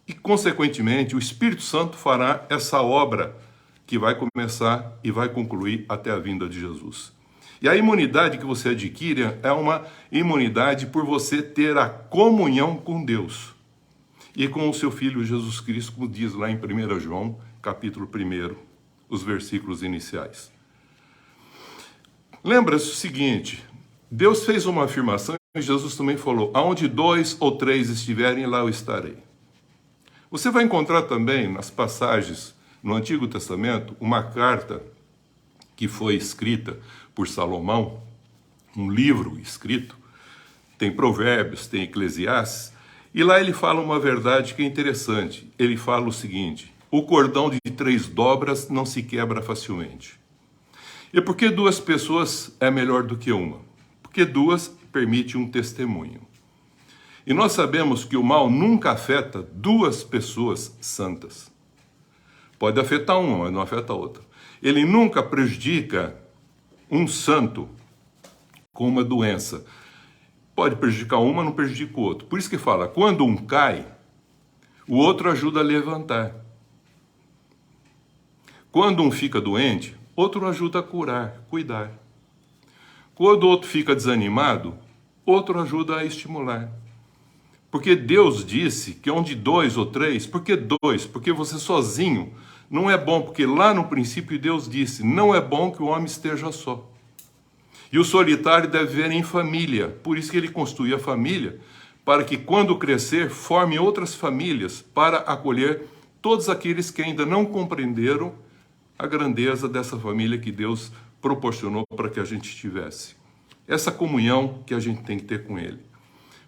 E, consequentemente, o Espírito Santo fará essa obra que vai começar e vai concluir até a vinda de Jesus. E a imunidade que você adquire é uma imunidade por você ter a comunhão com Deus e com o seu Filho Jesus Cristo, como diz lá em 1 João, capítulo 1, os versículos iniciais. Lembra-se o seguinte, Deus fez uma afirmação e Jesus também falou, aonde 2 ou 3 estiverem, lá eu estarei. Você vai encontrar também nas passagens no Antigo Testamento uma carta que foi escrita por Salomão, um livro escrito, tem Provérbios, tem Eclesiastes, e lá ele fala uma verdade que é interessante. Ele fala o seguinte, o cordão de 3 dobras não se quebra facilmente. E por que 2 pessoas é melhor do que uma? Porque 2 permite um testemunho. E nós sabemos que o mal nunca afeta 2 pessoas santas. Pode afetar uma, mas não afeta a outra. Ele nunca prejudica um santo com uma doença. Pode prejudicar uma, não prejudica o outro. Por isso que fala, quando um cai, o outro ajuda a levantar. Quando um fica doente, outro ajuda a curar, cuidar. Quando o outro fica desanimado, outro ajuda a estimular. Porque Deus disse que onde 2 ou 3, por que 2? Porque você sozinho não é bom, porque lá no princípio Deus disse, não é bom que o homem esteja só. E o solitário deve viver em família, por isso que ele construiu a família, para que quando crescer, forme outras famílias para acolher todos aqueles que ainda não compreenderam a grandeza dessa família que Deus proporcionou para que a gente tivesse. Essa comunhão que a gente tem que ter com Ele.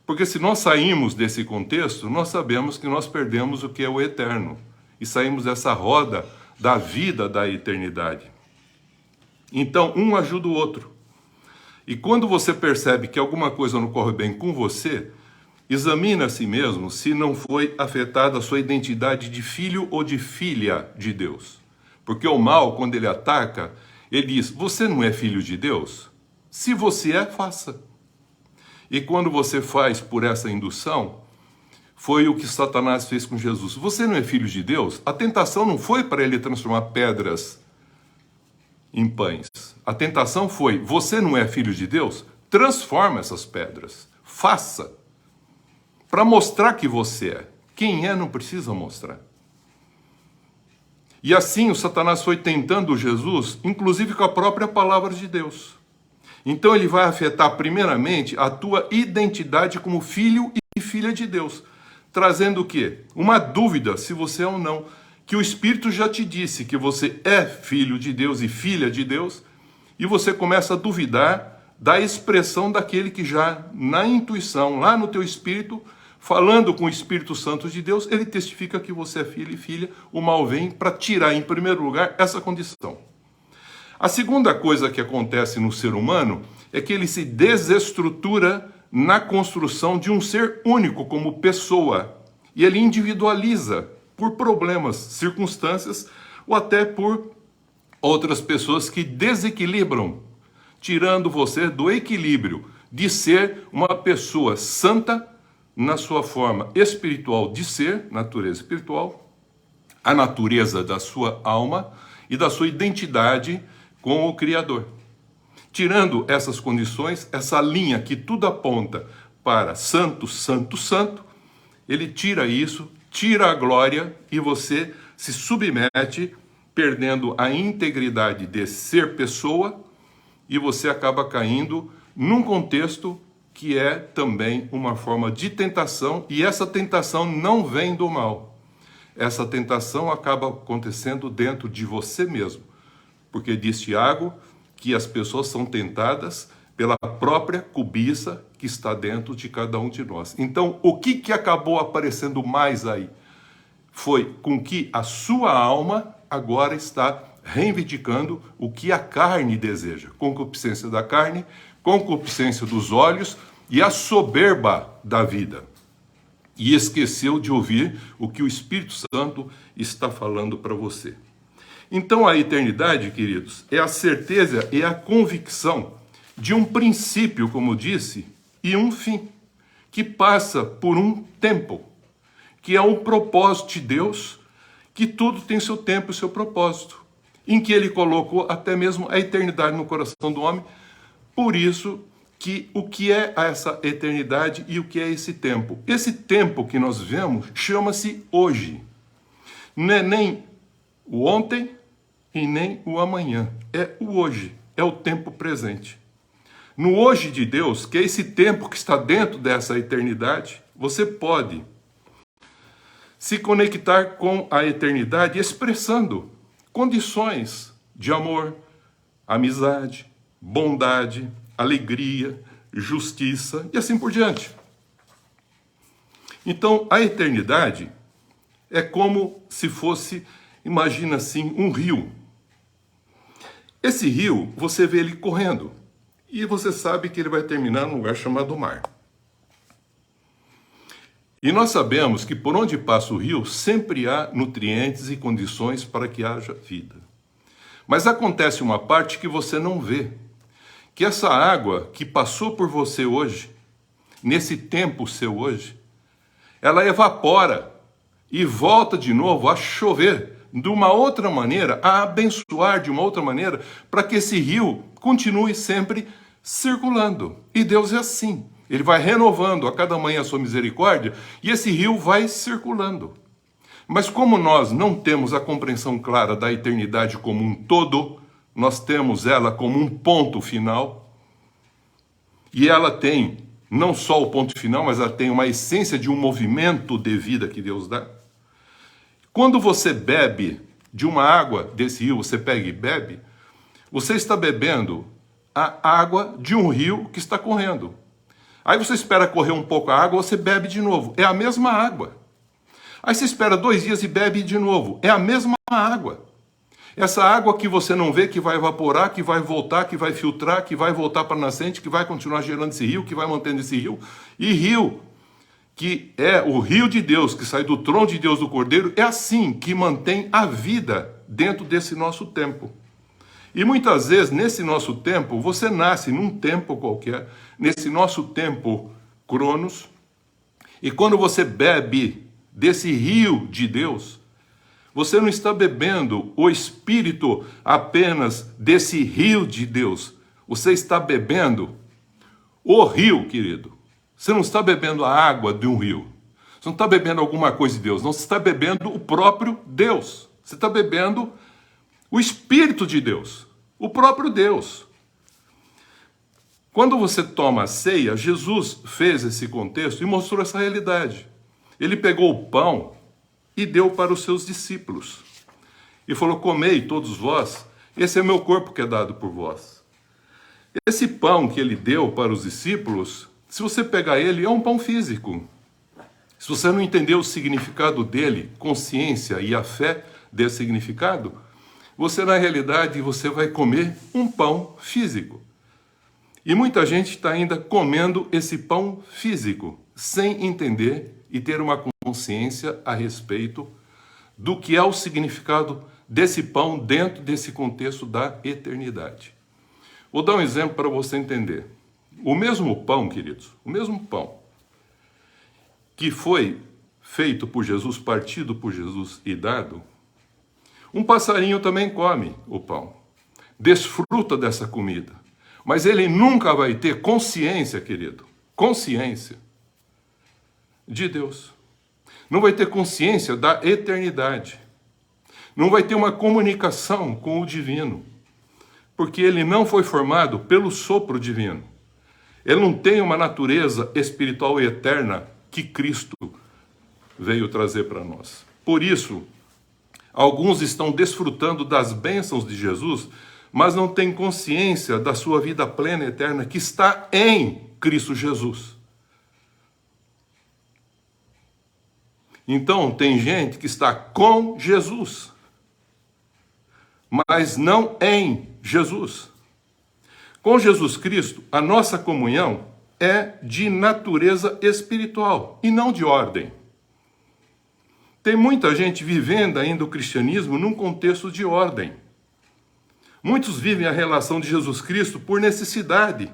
Porque se nós saímos desse contexto, nós sabemos que nós perdemos o que é o eterno. E saímos dessa roda da vida da eternidade. Então, um ajuda o outro. E quando você percebe que alguma coisa não corre bem com você, examine a si mesmo se não foi afetada a sua identidade de filho ou de filha de Deus. Porque o mal, quando ele ataca, ele diz, você não é filho de Deus? Se você é, faça. E quando você faz por essa indução, foi o que Satanás fez com Jesus. Você não é filho de Deus? A tentação não foi para ele transformar pedras em pães. A tentação foi, você não é filho de Deus? Transforma essas pedras. Faça. Para mostrar que você é. Quem é não precisa mostrar. E assim o Satanás foi tentando Jesus, inclusive com a própria palavra de Deus. Então ele vai afetar primeiramente a tua identidade como filho e filha de Deus. Trazendo o quê? Uma dúvida se você é ou não. Que o Espírito já te disse que você é filho de Deus e filha de Deus. E você começa a duvidar da expressão daquele que já na intuição, lá no teu espírito, falando com o Espírito Santo de Deus, ele testifica que você é filho e filha. O mal vem para tirar em primeiro lugar essa condição. A segunda coisa que acontece no ser humano é que ele se desestrutura na construção de um ser único como pessoa. E ele individualiza por problemas, circunstâncias ou até por outras pessoas que desequilibram, tirando você do equilíbrio de ser uma pessoa santa na sua forma espiritual de ser, natureza espiritual, a natureza da sua alma e da sua identidade com o Criador. tirando essas condições, essa linha que tudo aponta para santo, santo, santo, ele tira isso, tira a glória e você se submete, perdendo a integridade de ser pessoa, e você acaba caindo num contexto que é também uma forma de tentação, e essa tentação não vem do mal. Essa tentação acaba acontecendo dentro de você mesmo, porque diz Tiago que as pessoas são tentadas pela própria cobiça que está dentro de cada um de nós. Então, o que acabou aparecendo mais aí? Foi com que a sua alma agora está reivindicando o que a carne deseja. Concupiscência da carne, concupiscência dos olhos e a soberba da vida. E esqueceu de ouvir o que o Espírito Santo está falando para você. Então a eternidade, queridos, é a certeza e a convicção de um princípio, como eu disse, e um fim, que passa por um tempo, que é um propósito de Deus, que tudo tem seu tempo e seu propósito, em que ele colocou até mesmo a eternidade no coração do homem. Por isso que o que é essa eternidade e o que é esse tempo? Esse tempo que nós vemos chama-se hoje. Não é nem o ontem e nem o amanhã. É o hoje, é o tempo presente. No hoje de Deus, que é esse tempo que está dentro dessa eternidade, você pode se conectar com a eternidade expressando condições de amor, amizade, bondade, alegria, justiça e assim por diante. Então, a eternidade é como se fosse, imagina assim, um rio. Esse rio, você vê ele correndo e você sabe que ele vai terminar num lugar chamado mar. E nós sabemos que por onde passa o rio, sempre há nutrientes e condições para que haja vida. Mas acontece uma parte que você não vê, que essa água que passou por você hoje, nesse tempo seu hoje, ela evapora e volta de novo a chover de uma outra maneira, a abençoar de uma outra maneira, para que esse rio continue sempre circulando. E Deus é assim. Ele vai renovando a cada manhã a sua misericórdia e esse rio vai circulando. Mas como nós não temos a compreensão clara da eternidade como um todo, nós temos ela como um ponto final, e ela tem não só o ponto final, mas ela tem uma essência de um movimento de vida que Deus dá. Quando você bebe de uma água desse rio, você pega e bebe, você está bebendo a água de um rio que está correndo. Aí você espera correr um pouco a água, você bebe de novo. É a mesma água. Aí você espera 2 dias e bebe de novo. É a mesma água. Essa água que você não vê, que vai evaporar, que vai voltar, que vai filtrar, que vai voltar para a nascente, que vai continuar gerando esse rio, que vai mantendo esse rio. E rio, que é o rio de Deus, que sai do trono de Deus do Cordeiro, é assim que mantém a vida dentro desse nosso tempo. E muitas vezes, nesse nosso tempo, você nasce num tempo qualquer, nesse nosso tempo Cronos, e quando você bebe desse rio de Deus, você não está bebendo o Espírito apenas desse rio de Deus, você está bebendo o rio, querido. Você não está bebendo a água de um rio, você não está bebendo alguma coisa de Deus, não, você está bebendo o próprio Deus, você está bebendo o Espírito de Deus, o próprio Deus. Quando você toma a ceia, Jesus fez esse contexto e mostrou essa realidade. Ele pegou o pão e deu para os seus discípulos. E falou, comei todos vós, esse é meu corpo que é dado por vós. Esse pão que ele deu para os discípulos, se você pegar ele, é um pão físico. Se você não entender o significado dele, consciência e a fé desse significado, você na realidade você vai comer um pão físico. E muita gente está ainda comendo esse pão físico, sem entender e ter uma consciência a respeito do que é o significado desse pão dentro desse contexto da eternidade. Vou dar um exemplo para você entender. O mesmo pão, queridos, o mesmo pão que foi feito por Jesus, partido por Jesus e dado, um passarinho também come o pão, desfruta dessa comida. Mas ele nunca vai ter consciência, querido, consciência de Deus. Não vai ter consciência da eternidade. Não vai ter uma comunicação com o divino. Porque ele não foi formado pelo sopro divino. Ele não tem uma natureza espiritual e eterna que Cristo veio trazer para nós. Por isso, alguns estão desfrutando das bênçãos de Jesus, mas não têm consciência da sua vida plena e eterna que está em Cristo Jesus. Então, tem gente que está com Jesus, mas não em Jesus. Com Jesus Cristo, a nossa comunhão é de natureza espiritual e não de ordem. Tem muita gente vivendo ainda o cristianismo num contexto de ordem. Muitos vivem a relação de Jesus Cristo por necessidade.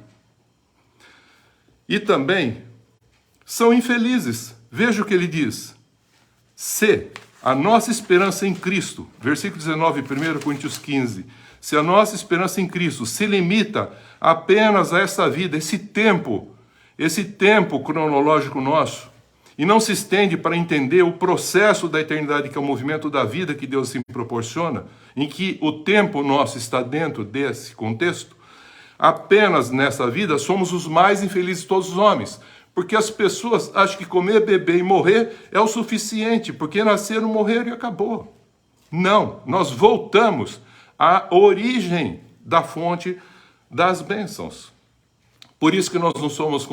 E também são infelizes. Veja o que ele diz. Se a nossa esperança em Cristo, versículo 19, 1 Coríntios 15, se a nossa esperança em Cristo se limita apenas a essa vida, esse tempo cronológico nosso, e não se estende para entender o processo da eternidade, que é o movimento da vida que Deus se proporciona, em que o tempo nosso está dentro desse contexto, apenas nessa vida somos os mais infelizes de todos os homens. Porque as pessoas acham que comer, beber e morrer é o suficiente, porque nasceram, morreram e acabou. Não, nós voltamos à origem da fonte das bênçãos. Por isso que nós não somos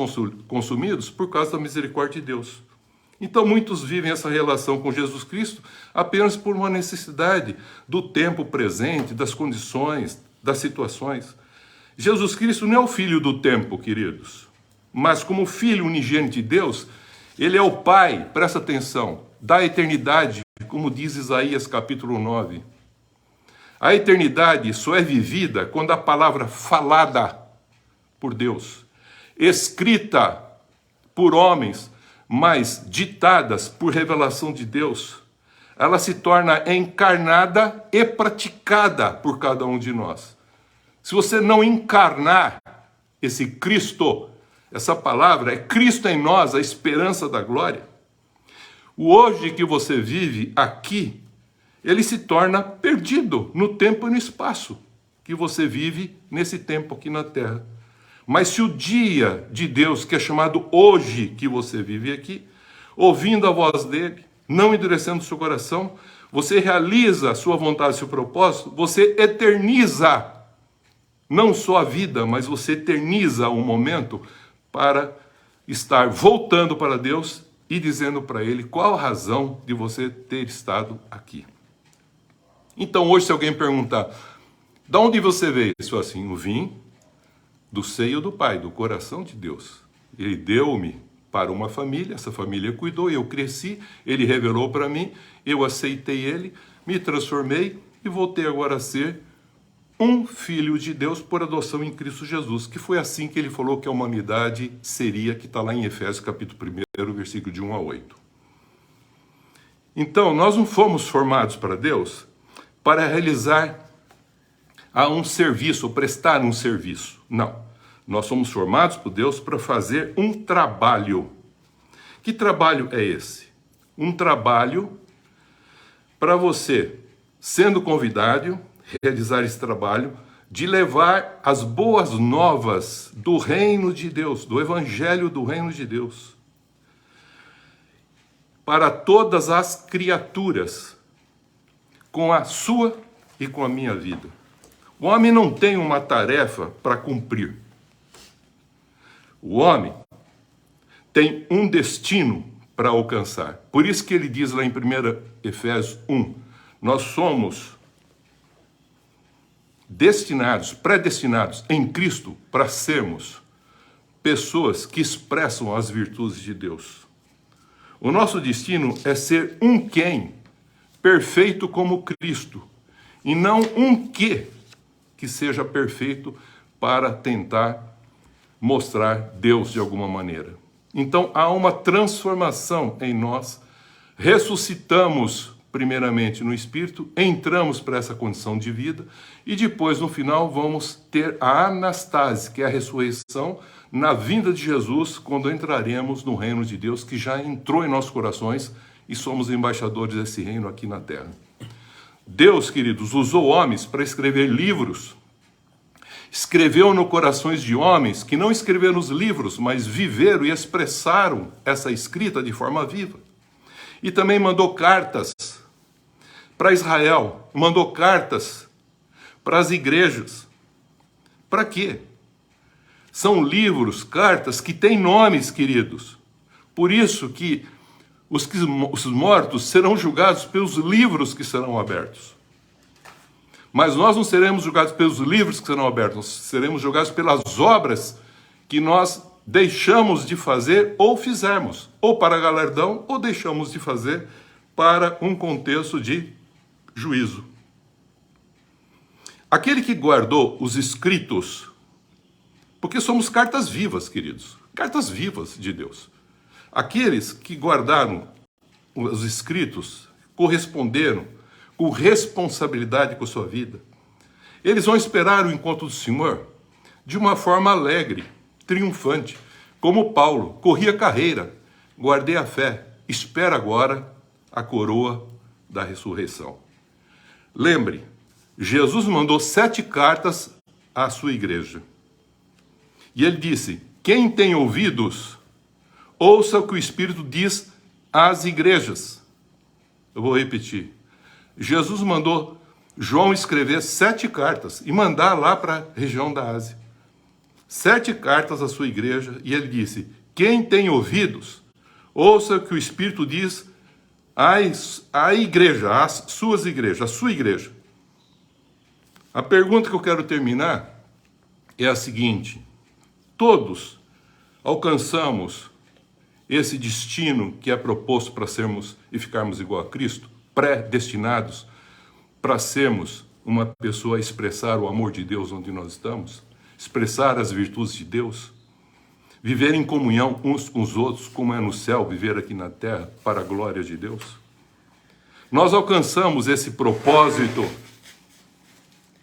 consumidos, por causa da misericórdia de Deus. Então muitos vivem essa relação com Jesus Cristo apenas por uma necessidade do tempo presente, das condições, das situações. Jesus Cristo não é o filho do tempo, queridos. Mas como filho unigênito de Deus, ele é o Pai, presta atenção, da eternidade, como diz Isaías capítulo 9. A eternidade só é vivida quando a palavra falada por Deus, escrita por homens, mas ditadas por revelação de Deus, ela se torna encarnada e praticada por cada um de nós. Se você não encarnar esse Cristo, essa palavra é Cristo em nós, a esperança da glória. O hoje que você vive aqui, ele se torna perdido no tempo e no espaço que você vive nesse tempo aqui na terra. Mas se o dia de Deus, que é chamado hoje que você vive aqui, ouvindo a voz dele, não endurecendo o seu coração, você realiza a sua vontade, seu propósito, você eterniza não só a vida, mas você eterniza um momento para estar voltando para Deus e dizendo para Ele qual a razão de você ter estado aqui. Então hoje, se alguém perguntar, de onde você veio? Eu sou assim, eu vim do seio do Pai, do coração de Deus. Ele deu-me para uma família, essa família cuidou, eu cresci, Ele revelou para mim, eu aceitei Ele, me transformei e voltei agora a ser um filho de Deus por adoção em Cristo Jesus, que foi assim que ele falou que a humanidade seria, que está lá em Efésios capítulo 1, versículo de 1 a 8. Então, nós não fomos formados para Deus para realizar um serviço, ou prestar um serviço. Não. Nós somos formados por Deus para fazer um trabalho. Que trabalho é esse? Um trabalho para você, sendo convidado, realizar esse trabalho de levar as boas novas do reino de Deus, do evangelho do reino de Deus, para todas as criaturas, com a sua e com a minha vida. O homem não tem uma tarefa para cumprir. O homem tem um destino para alcançar. Por isso que ele diz lá em 1 Efésios 1, nós somos predestinados em Cristo para sermos pessoas que expressam as virtudes de Deus. O nosso destino é ser um quem perfeito como Cristo, e não um que seja perfeito para tentar mostrar Deus de alguma maneira. Então há uma transformação em nós, ressuscitamos primeiramente no Espírito, entramos para essa condição de vida e depois, no final, vamos ter a anastase, que é a ressurreição, na vinda de Jesus, quando entraremos no reino de Deus, que já entrou em nossos corações e somos embaixadores desse reino aqui na terra. Deus, queridos, usou homens para escrever livros. Escreveu no corações de homens que não escreveram os livros, mas viveram e expressaram essa escrita de forma viva. E também mandou cartas para Israel, mandou cartas para as igrejas. Para quê? São livros, cartas que têm nomes, queridos. Por isso que os mortos serão julgados pelos livros que serão abertos. Mas nós não seremos julgados pelos livros que serão abertos, nós seremos julgados pelas obras que nós deixamos de fazer ou fizermos, ou para galardão, ou deixamos de fazer para um contexto de juízo. Aquele que guardou os escritos, porque somos cartas vivas, queridos, cartas vivas de Deus. Aqueles que guardaram os escritos, corresponderam com responsabilidade com a sua vida, eles vão esperar o encontro do Senhor de uma forma alegre, triunfante, como Paulo, corri a carreira, guardei a fé, espera agora a coroa da ressurreição. Lembre, Jesus mandou 7 cartas à sua igreja. E ele disse, quem tem ouvidos, ouça o que o Espírito diz às igrejas. Eu vou repetir. Jesus mandou João escrever 7 cartas e mandar lá para a região da Ásia. 7 cartas à sua igreja, e ele disse, quem tem ouvidos, ouça o que o Espírito diz à igreja, às suas igrejas, à sua igreja. A pergunta que eu quero terminar é a seguinte, todos alcançamos esse destino que é proposto para sermos e ficarmos igual a Cristo, predestinados para sermos uma pessoa a expressar o amor de Deus onde nós estamos, expressar as virtudes de Deus, viver em comunhão uns com os outros, como é no céu, viver aqui na terra, para a glória de Deus. Nós alcançamos esse propósito.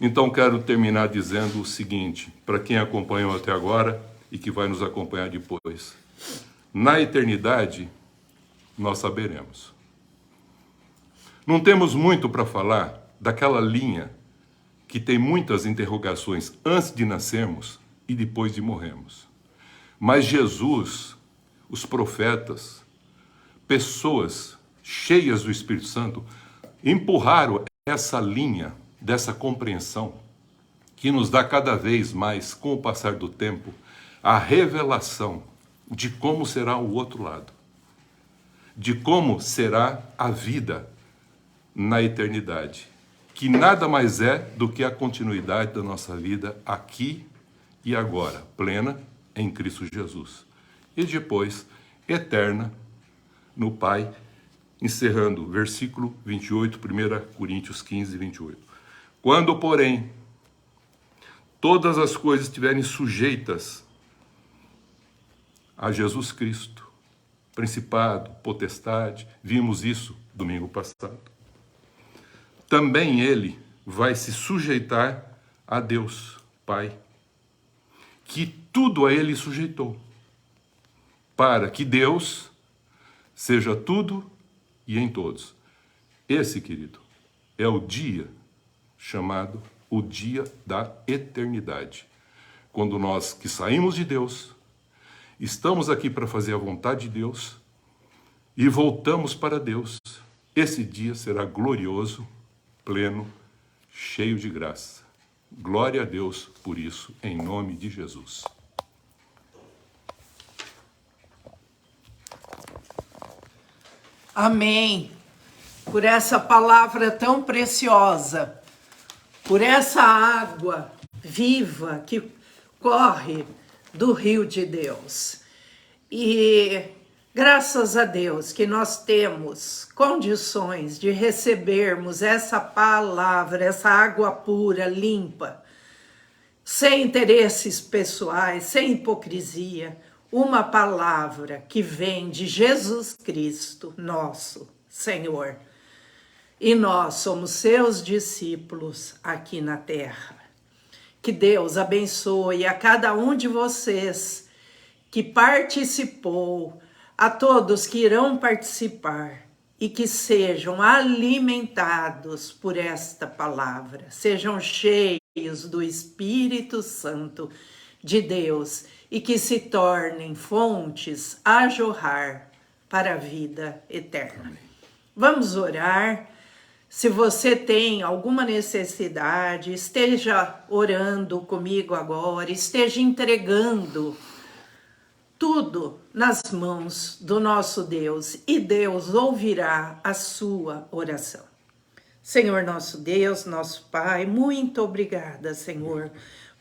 Então quero terminar dizendo o seguinte, para quem acompanhou até agora e que vai nos acompanhar depois. Na eternidade, nós saberemos. Não temos muito para falar daquela linha que tem muitas interrogações antes de nascermos e depois de morrermos. Mas Jesus, os profetas, pessoas cheias do Espírito Santo, empurraram essa linha dessa compreensão que nos dá cada vez mais, com o passar do tempo, a revelação de como será o outro lado, de como será a vida na eternidade, que nada mais é do que a continuidade da nossa vida aqui e agora, plena em Cristo Jesus, e depois eterna no Pai, encerrando versículo 28, 1 Coríntios 15, 28. Quando, porém, todas as coisas estiverem sujeitas a Jesus Cristo, principado, potestade, vimos isso domingo passado, também ele vai se sujeitar a Deus, Pai, que tudo a ele sujeitou, para que Deus seja tudo e em todos. Esse, querido, é o dia chamado o dia da eternidade, quando nós que saímos de Deus, estamos aqui para fazer a vontade de Deus e voltamos para Deus. Esse dia será glorioso, pleno, cheio de graça. Glória a Deus por isso, em nome de Jesus. Amém. Por essa palavra tão preciosa, por essa água viva que corre do rio de Deus. E graças a Deus que nós temos condições de recebermos essa palavra, essa água pura, limpa, sem interesses pessoais, sem hipocrisia, uma palavra que vem de Jesus Cristo, nosso Senhor. e nós somos seus discípulos aqui na terra. Que Deus abençoe a cada um de vocês que participou, a todos que irão participar e que sejam alimentados por esta palavra, sejam cheios do Espírito Santo de Deus e que se tornem fontes a jorrar para a vida eterna. Amém. Vamos orar. Se você tem alguma necessidade, esteja orando comigo agora, esteja entregando tudo nas mãos do nosso Deus e Deus ouvirá a sua oração. Senhor nosso Deus, nosso Pai, muito obrigada, Senhor,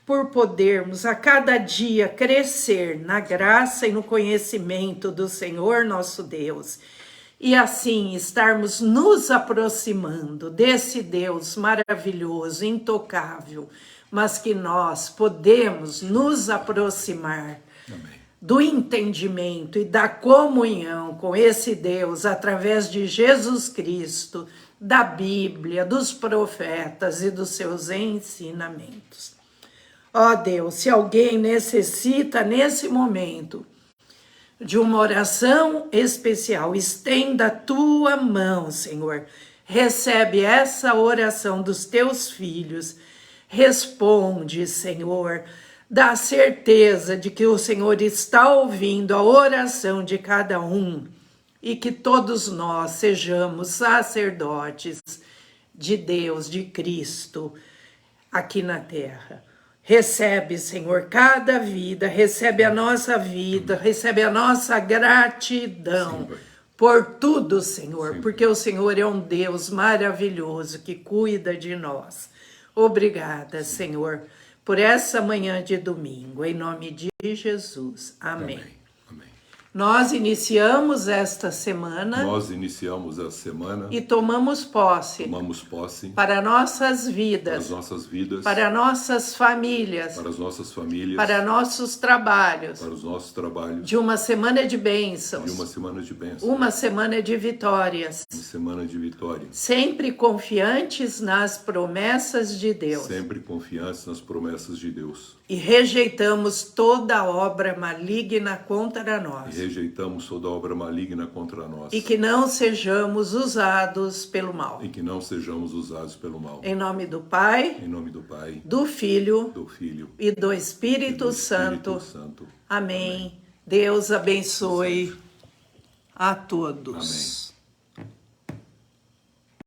por podermos a cada dia crescer na graça e no conhecimento do Senhor nosso Deus. E assim estarmos nos aproximando desse Deus maravilhoso, intocável, mas que nós podemos nos aproximar do entendimento e da comunhão com esse Deus através de Jesus Cristo, da Bíblia, dos profetas e dos seus ensinamentos. Ó Deus, se alguém necessita nesse momento de uma oração especial, estenda a tua mão, Senhor. Recebe essa oração dos teus filhos. Responde, Senhor. Dá certeza de que o Senhor está ouvindo a oração de cada um e que todos nós sejamos sacerdotes de Deus, de Cristo, aqui na terra. Recebe, Senhor, cada vida, recebe a nossa vida, recebe a nossa gratidão por tudo, Senhor, porque o Senhor é um Deus maravilhoso que cuida de nós. Obrigada, Senhor, por essa manhã de domingo, em nome de Jesus. Amém. Amém. Amém. Nós iniciamos esta semana. Nós iniciamos a semana. E tomamos posse. Tomamos posse. Para nossas vidas. Para as nossas vidas. Para nossas famílias. Para as nossas famílias. Para nossos trabalhos. Para os nossos trabalhos. De uma semana de bênçãos. De uma semana de bênçãos. Uma semana de vitórias. Uma semana de vitória. Sempre confiantes nas promessas de Deus. Sempre confiantes nas promessas de Deus. E rejeitamos toda obra maligna contra nós. E rejeitamos toda obra maligna contra nós. E que não sejamos usados pelo mal. E que não sejamos usados pelo mal. Em nome do Pai. Em nome do Pai. Do Filho. Do Filho. E do Espírito Santo. Amém. Deus abençoe a todos. Amém.